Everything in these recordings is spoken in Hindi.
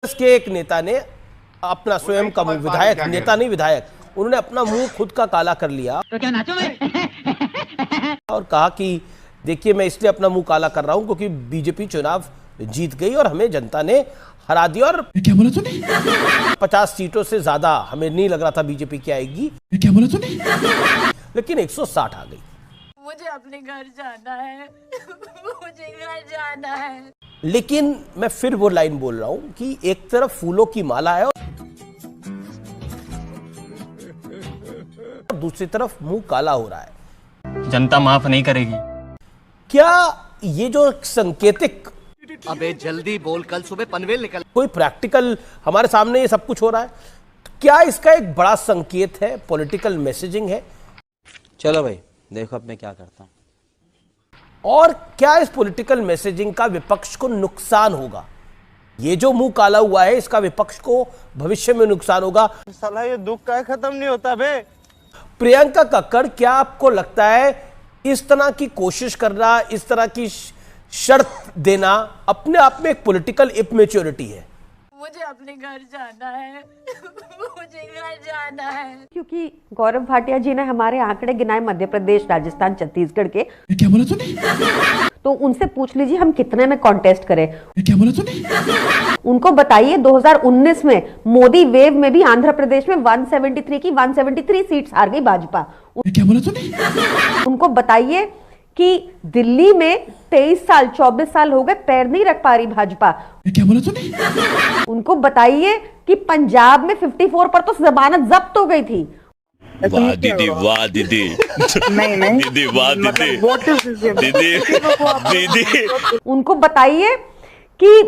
के एक नेता ने अपना स्वयं का मुंह, विधायक, नेता नहीं विधायक, उन्होंने अपना मुंह खुद का काला कर लिया तो क्या नाचो मैं? और कहा कि देखिए मैं इसलिए अपना मुंह काला कर रहा हूं क्योंकि बीजेपी चुनाव जीत गई और हमें जनता ने हरा दिया और क्या बोला तूने? 50 सीटों से ज्यादा हमें नहीं लग रहा था बीजेपी की आएगी, क्या बोला तूने? लेकिन 160 आ गई। मुझे अपने घर जाना है, मुझे घर जाना है। लेकिन मैं फिर वो लाइन बोल रहा हूं कि एक तरफ फूलों की माला है और दूसरी तरफ मुंह काला हो रहा है। जनता माफ नहीं करेगी। क्या ये जो संकेतिक, अबे जल्दी बोल, कल सुबह पनवेल निकल, कोई प्रैक्टिकल हमारे सामने ये सब कुछ हो रहा है, क्या इसका एक बड़ा संकेत है, पॉलिटिकल मैसेजिंग है? चलो भाई देखो अब मैं क्या करता हूं। और क्या इस पॉलिटिकल मैसेजिंग का विपक्ष को नुकसान होगा? ये जो मुंह काला हुआ है इसका विपक्ष को भविष्य में नुकसान होगा। साला ये दुख का खत्म नहीं होता बे। प्रियंका कक्कड़, क्या आपको लगता है इस तरह की कोशिश करना, इस तरह की शर्त देना अपने आप में एक पॉलिटिकल इमैच्योरिटी है? मुझे अपने घर जाना है, मुझे घर जाना है। क्योंकि गौरव भाटिया जी ने हमारे आंकड़े गिनाए मध्य प्रदेश, राजस्थान, छत्तीसगढ़ के। क्या बोला तूने? तो उनसे पूछ लीजिए हम कितने में कॉन्टेस्ट करें। क्या बोला तूने? उनको बताइए 2019 में मोदी वेव में भी आंध्र प्रदेश में 173 की 173 सीट्स हार गई भाजपा। क्या बोला तूने? उनको बताइए कि दिल्ली में 23 साल 24 साल हो गए पैर नहीं रख पा रही भाजपा। क्या बोला तूने? उनको बताइए कि पंजाब में 54 पर तो जमानत जब्त हो गई थी। वाह दीदी, वाह दीदी, नहीं दीदी, वाह दीदी, दीदी, दीदी। उनको बताइए कि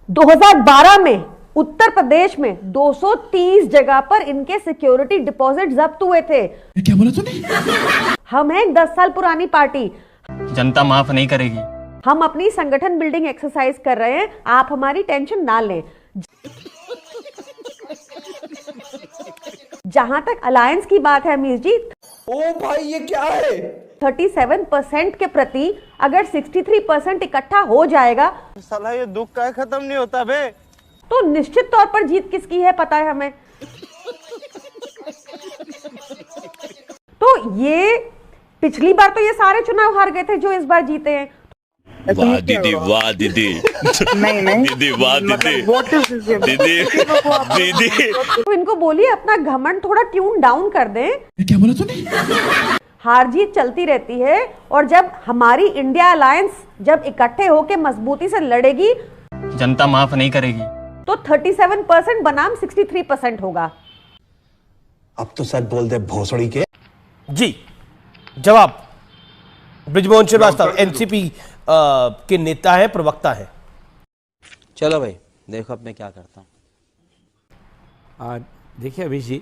2012 में उत्तर प्रदेश में 230 जगह पर इनके सिक्योरिटी डिपॉजिट जब्त हुए थे। क्या बोला तूने? हम हैं 10 साल पुरानी पार्टी, जनता माफ नहीं करेगी। हम अपनी संगठन बिल्डिंग एक्सरसाइज कर रहे हैं, आप हमारी टेंशन ना लें। जहां तक अलायंस की बात है अमीर जी, ओ भाई ये क्या है? 37% के प्रति अगर 63% इकट्ठा हो जाएगा साला ये दुख का खत्म नहीं होता बे। तो निश्चित तौर पर जीत किसकी है पता है हमें। तो ये पिछली बार तो ये सारे चुनाव हार गए थे जो इस बार जीते हैं। वाह दीदी, वाह दीदी, नहीं दीदी, वाह दीदी, दीदी, दीदी। तो इनको बोलिए अपना घमंड थोड़ा ट्यून डाउन कर दें। क्या बोला तूने? हार जीत चलती रहती है और जब हमारी इंडिया अलायंस जब इकट्ठे होकर मजबूती से लड़ेगी जनता माफ नहीं करेगी। तो 37% बनाम 63% होगा। अब तो सच बोल दे भोसड़ी के। जी जवाब बृजमोहन श्रीवास्तव एनसीपी के नेता हैं, प्रवक्ता हैं। चलो भाई देखो अब मैं क्या करता हूं। देखिए अभिष जी,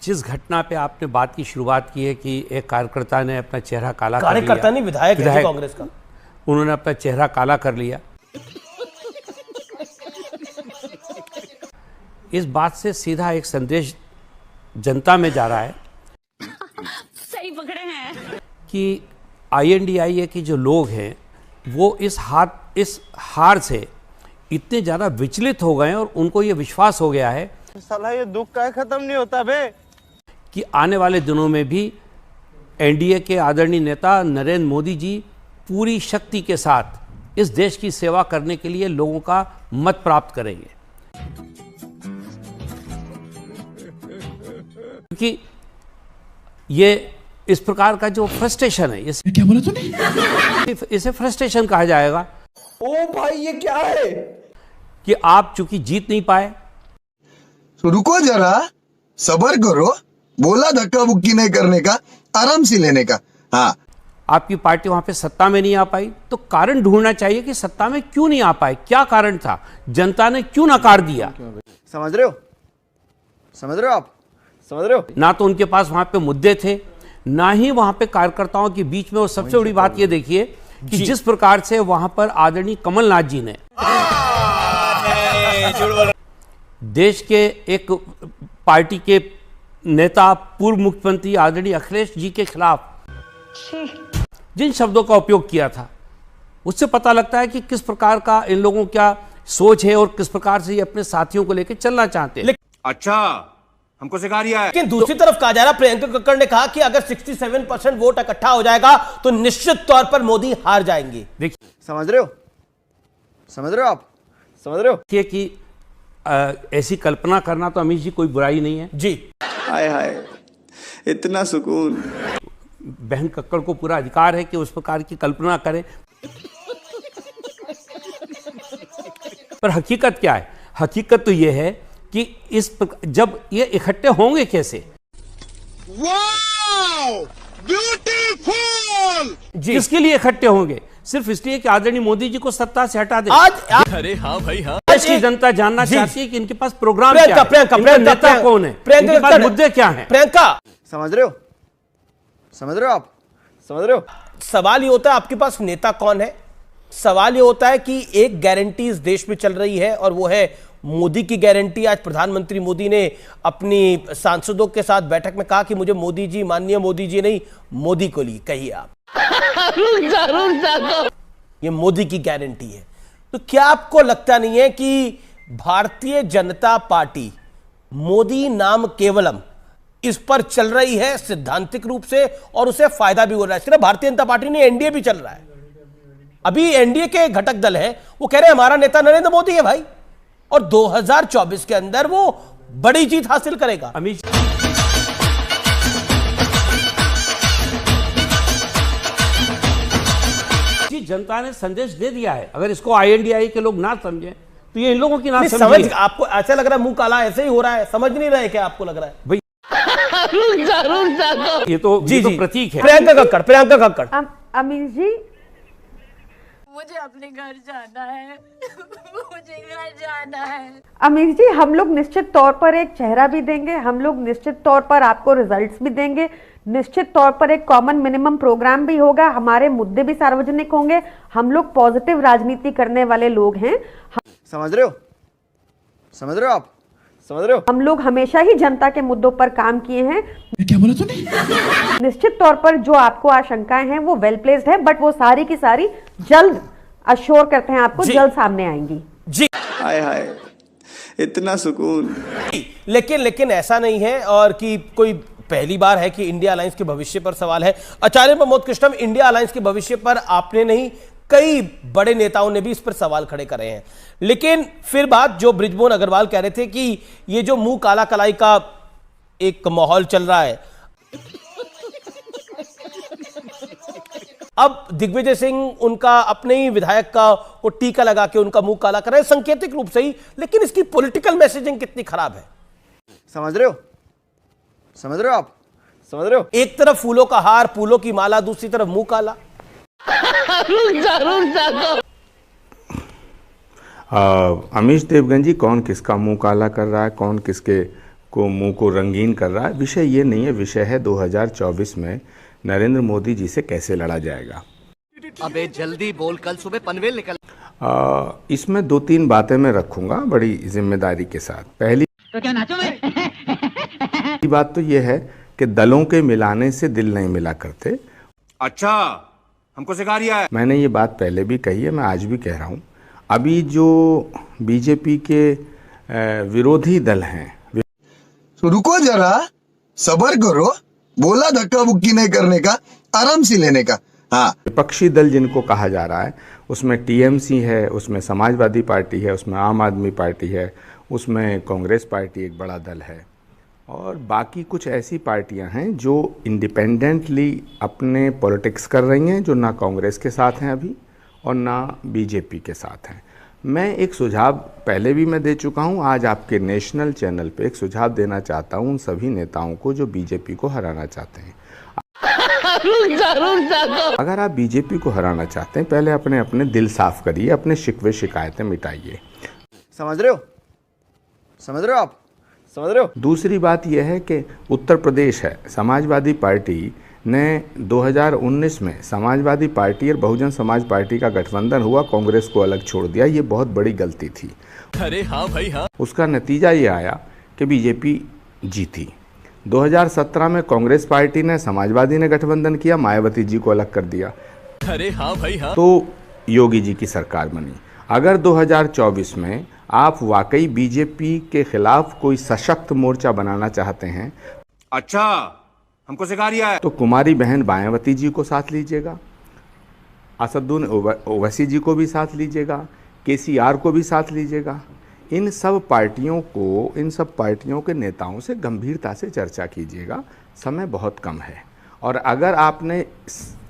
जिस घटना पे आपने बात की शुरुआत की है कि एक कार्यकर्ता ने अपना चेहरा काला कर लिया, कार्यकर्ता नहीं विधायक है कांग्रेस का, उन्होंने अपना चेहरा काला कर लिया। इस बात से सीधा एक संदेश जनता में जा रहा है सही पकड़े हैं कि INDIA के जो लोग हैं वो इस हार से इतने ज़्यादा विचलित हो गए और उनको ये विश्वास हो गया है साला ये दुख का खत्म नहीं होता बे, कि आने वाले दिनों में भी NDA के आदरणीय नेता नरेंद्र मोदी जी पूरी शक्ति के साथ इस देश की सेवा करने के लिए लोगों का मत प्राप्त करेंगे। क्योंकि ये इस प्रकार का जो फ्रस्ट्रेशन है, क्या बोला तूने? इसे फ्रस्ट्रेशन कहा जाएगा। ओ भाई ये क्या है? कि आप चूंकि जीत नहीं पाए, तो रुको जरा, सब्र करो, बोला धक्का बुक्की नहीं करने का, आराम से लेने का। हाँ, आपकी पार्टी वहां पे सत्ता में नहीं आ पाई तो कारण ढूंढना चाहिए कि सत्ता में क्यों नहीं आ पाए, क्या कारण था, जनता ने क्यों नकार दिया। समझ रहे हो? समझ रहे हो आप? समझ रहे हो? ना तो उनके पास वहां पे मुद्दे थे, ना ही वहां पे कार्यकर्ताओं के बीच में। और सबसे बड़ी बात ये देखिए कि जिस प्रकार से वहां पर आदरणीय कमलनाथ जी ने देश के एक पार्टी के नेता पूर्व मुख्यमंत्री आदरणीय अखिलेश जी के खिलाफ जिन शब्दों का उपयोग किया था, उससे पता लगता है कि किस प्रकार का इन लोगों का सोच है और किस प्रकार से ये अपने साथियों को लेकर चलना चाहते हैं। अच्छा, हमको सिखा रिया है। लेकिन दूसरी तरफ कहा जा रहा, प्रियंका कक्कड़ ने कहा कि अगर 67% वोट इकट्ठा हो जाएगा तो निश्चित तौर पर मोदी हार जाएंगे। देखिए, समझ रहे हो? समझ रहे हो आप? समझ रहे हो? देखिए कि ऐसी कल्पना करना तो अमित जी कोई बुराई नहीं है जी। हाय हाय, इतना सुकून। बहन कक्कड़ को पूरा अधिकार है कि उस प्रकार की कल्पना करें, पर हकीकत क्या है? हकीकत तो यह है कि जब ये इकट्ठे होंगे कैसे, किसके लिए इकट्ठे होंगे? सिर्फ इसलिए कि आदरणीय मोदी जी को सत्ता से हटा दे। आज अरे हाँ भाई हाँ। देश की जनता जानना चाहती है कि इनके पास प्रोग्राम क्या है, प्रियंका इनका नेता कौन है, इनके पास मुद्दे क्या हैं। प्रियंका, समझ रहे हो? समझ रहे हो आप? समझ रहे हो? सवाल ये होता है आपके पास नेता कौन है। सवाल ये होता है कि एक गारंटी इस देश में चल रही है और वो है मोदी की गारंटी। आज प्रधानमंत्री मोदी ने अपनी सांसदों के साथ बैठक में कहा कि मुझे मोदी जी, माननीय मोदी जी नहीं, मोदी को ली कहिए आप। ये मोदी की गारंटी है। तो क्या आपको लगता नहीं है कि भारतीय जनता पार्टी मोदी नाम केवलम इस पर चल रही है सिद्धांतिक रूप से और उसे फायदा भी हो रहा है? सिर्फ भारतीय जनता पार्टी नहीं, एनडीए भी चल रहा है। अभी एनडीए के घटक दल है, वो कह रहे हैं हमारा नेता नरेंद्र मोदी है भाई, और 2024 के अंदर वो बड़ी जीत हासिल करेगा। अमित जी, जनता ने संदेश दे दिया है। अगर इसको आईएनडीआई के लोग ना समझे तो ये इन लोगों की ना समझ। आपको ऐसा लग रहा है मुंह काला ऐसे ही हो रहा है, समझ नहीं रहे क्या? आपको लग रहा है भाई ये तो प्रतीक है। प्रियंका कक्कड़ अमित जी, मुझे अपने घर जाना है। मुझे घर जाना है। अमित जी, हम लोग निश्चित तौर पर एक चेहरा भी देंगे, हम लोग निश्चित तौर पर आपको रिजल्ट्स भी देंगे, निश्चित तौर पर एक कॉमन मिनिमम प्रोग्राम भी होगा, हमारे मुद्दे भी सार्वजनिक होंगे। हम लोग पॉजिटिव राजनीति करने वाले लोग हैं। समझ रहे हो? समझ रहे हो आप? समझ रहे हो? हम लोग हमेशा ही जनता के मुद्दों पर काम किए हैं। क्या बोला तूने? निश्चित तौर पर जो आपको आशंकाएं हैं वो वेल प्लेस्ड है, बट वो सारी की सारी जल्द अश्योर करते हैं आपको जल्द सामने आएंगी। जी। हाय हाय, इतना सुकून। लेकिन ऐसा नहीं है और कि कोई पहली बार है कि इंडिया अलायंस के भविष्य पर सवाल है। आचार्य प्रमोद कृष्णम, इंडिया अलायंस के भविष्य पर आपने नहीं, कई बड़े नेताओं ने भी इस पर सवाल खड़े करे हैं। लेकिन फिर बात जो बृजमोहन अग्रवाल कह रहे थे कि ये जो मुंह काला कलाई का एक माहौल चल रहा है, अब दिग्विजय सिंह उनका अपने ही विधायक का वो टीका लगा के उनका मुंह काला कर रहे हैं, सांकेतिक रूप से ही, लेकिन इसकी पॉलिटिकल मैसेजिंग कितनी खराब है। समझ रहे हो? समझ रहे हो आप? समझ रहे हो? एक तरफ फूलों का हार, फूलों की माला, दूसरी तरफ मुंह काला। अमीश देवगन जी, कौन किसका मुंह काला कर रहा है, कौन किसके को मुंह को रंगीन कर रहा है, विषय ये नहीं है। विषय है 2024 में नरेंद्र मोदी जी से कैसे लड़ा जाएगा। अबे जल्दी बोल, कल सुबह पनवेल निकल। इसमें 2-3 बातें मैं रखूंगा बड़ी जिम्मेदारी के साथ। पहली तो क्या नाचो मैं? बात तो यह है कि दलों के मिलाने से दिल नहीं मिला करते। अच्छा, हमको सिखा रिया है। मैंने ये बात पहले भी कही है, मैं आज भी कह रहा हूँ। अभी जो बीजेपी के विरोधी दल हैं, रुको जरा, सबर करो, बोला धक्का बुक्की नहीं करने का, आराम से लेने का। हाँ, विपक्षी दल जिनको कहा जा रहा है, उसमें टीएमसी है, उसमें समाजवादी पार्टी है, उसमें आम आदमी पार्टी है, उसमें कांग्रेस पार्टी एक बड़ा दल है, और बाकी कुछ ऐसी पार्टियां हैं जो इंडिपेंडेंटली अपने पॉलिटिक्स कर रही हैं, जो ना कांग्रेस के साथ हैं अभी और ना बीजेपी के साथ हैं। मैं एक सुझाव पहले भी मैं दे चुका हूं, आज आपके नेशनल चैनल पे एक सुझाव देना चाहता हूं उन सभी नेताओं को जो बीजेपी को हराना चाहते हैं। अगर आप बीजेपी को हराना चाहते हैं, पहले अपने अपने दिल साफ करिए, अपने शिकवे शिकायतें मिटाइए। समझ रहे हो? समझ रहे हो आप? समझ रहे हो? दूसरी बात यह है कि उत्तर प्रदेश है, समाजवादी पार्टी ने 2019 में समाजवादी पार्टी और बहुजन समाज पार्टी का गठबंधन हुआ, कांग्रेस को अलग छोड़ दिया। ये बहुत बड़ी गलती थी। अरे हाँ भाई हाँ। उसका नतीजा ये आया कि बीजेपी जीती। 2017 में कांग्रेस पार्टी ने, समाजवादी ने गठबंधन किया, मायावती जी को अलग कर दिया। अरे हाँ भाई हाँ। तो योगी जी की सरकार बनी। अगर 2024 में आप वाकई बीजेपी के खिलाफ कोई सशक्त मोर्चा बनाना चाहते हैं, अच्छा हमको सिखा रिया है, तो कुमारी बहन मायावती जी को साथ लीजिएगा, असदुद्दीन ओवैसी जी को भी साथ लीजिएगा, केसीआर को भी साथ लीजिएगा। इन सब पार्टियों के नेताओं से गंभीरता से चर्चा कीजिएगा। समय बहुत कम है। और अगर आपने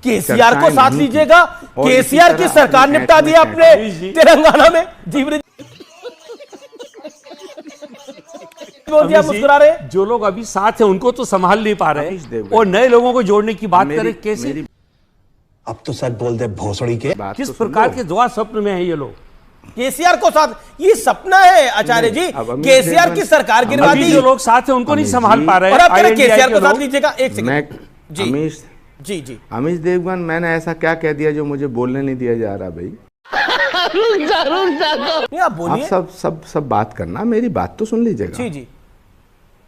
केसीआर को साथ लीजिएगा, केसीआर की सरकार निपटा दिया आपने तेलंगाना में। मुस्कुरा रहे जो लोग अभी साथ हैं उनको तो संभाल नहीं पा रहे और नए लोगों को जोड़ने की बात करें कैसे? अब तो सच बोल दे भोसड़ी के। किस प्रकार के दुआ स्वप्न में है ये लोग? केसीआर को साथ, ये सपना है आचार्य जी, केसीआर की सरकार गिरवा दी। जो लोग साथ हैं उनको नहीं संभाल पा रहे और आप केसीआर को साथ लीजिएगा। एक सेकंड जी अमीश देवगन, मैंने ऐसा क्या कह दिया जो मुझे बोलने नहीं दिया जा रहा भाई? आप बोलिए। आप सब बात करना, मेरी बात तो सुन लीजिएगा। जी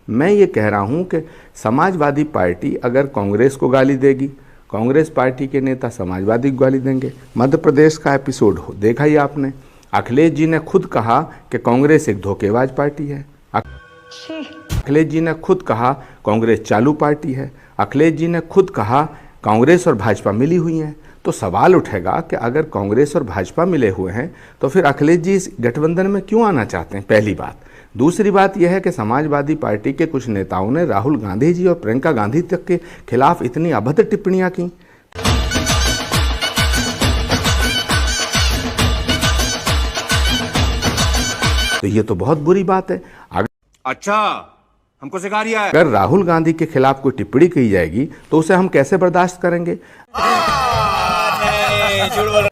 मैं ये कह रहा हूं कि समाजवादी पार्टी अगर कांग्रेस को गाली देगी, कांग्रेस पार्टी के नेता समाजवादी को गाली देंगे। मध्य प्रदेश का एपिसोड देखा ही आपने। अखिलेश जी ने खुद कहा कि कांग्रेस एक धोखेबाज पार्टी है। अखिलेश जी ने खुद कहा कांग्रेस चालू पार्टी है। अखिलेश जी ने खुद कहा कांग्रेस और भाजपा मिली हुई हैं। तो सवाल उठेगा कि अगर कांग्रेस और भाजपा मिले हुए हैं तो फिर अखिलेश जी इस गठबंधन में क्यों आना चाहते हैं? पहली बात। दूसरी बात यह है कि समाजवादी पार्टी के कुछ नेताओं ने राहुल गांधी जी और प्रियंका गांधी तक के खिलाफ इतनी अभद्र टिप्पणियां की। तो ये तो बहुत बुरी बात है। अच्छा हमको सिखा रिया है। अगर राहुल गांधी के खिलाफ कोई टिप्पणी की जाएगी तो उसे हम कैसे बर्दाश्त करेंगे?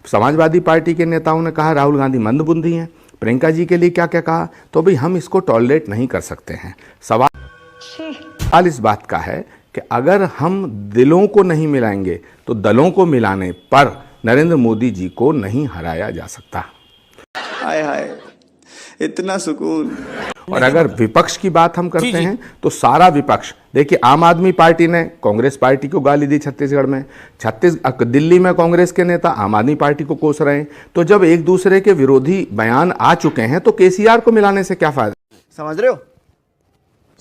समाजवादी पार्टी के नेताओं ने कहा राहुल गांधी मंदबुद्धि हैं। प्रियंका जी के लिए क्या क्या कहा? तो भाई हम इसको टॉलरेट नहीं कर सकते हैं। सवाल इस बात का है कि अगर हम दिलों को नहीं मिलाएंगे तो दलों को मिलाने पर नरेंद्र मोदी जी को नहीं हराया जा सकता। हाय हाय, इतना सुकून। और अगर विपक्ष की बात हम करते हैं तो सारा विपक्ष, देखिए आम आदमी पार्टी ने कांग्रेस पार्टी को गाली दी छत्तीसगढ़ में, दिल्ली में कांग्रेस के नेता आम आदमी पार्टी को कोस रहे हैं। तो जब एक दूसरे के विरोधी बयान आ चुके हैं तो केसीआर को मिलाने से क्या फायदा? समझ रहे हो आप?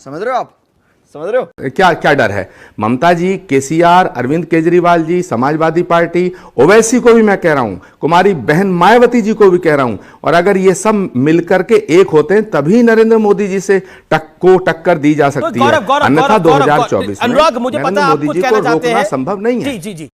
समझ रहे हो? क्या डर है? ममता जी, केसीआर, अरविंद केजरीवाल जी, समाजवादी पार्टी, ओवैसी को भी मैं कह रहा हूं, कुमारी बहन मायावती जी को भी कह रहा हूं। और अगर ये सब मिलकर के एक होते हैं तभी नरेंद्र मोदी जी से टक्कर दी जा सकती है। अन्यथा 2024 में नरेंद्र मोदी जी को रोकना संभव नहीं है। जी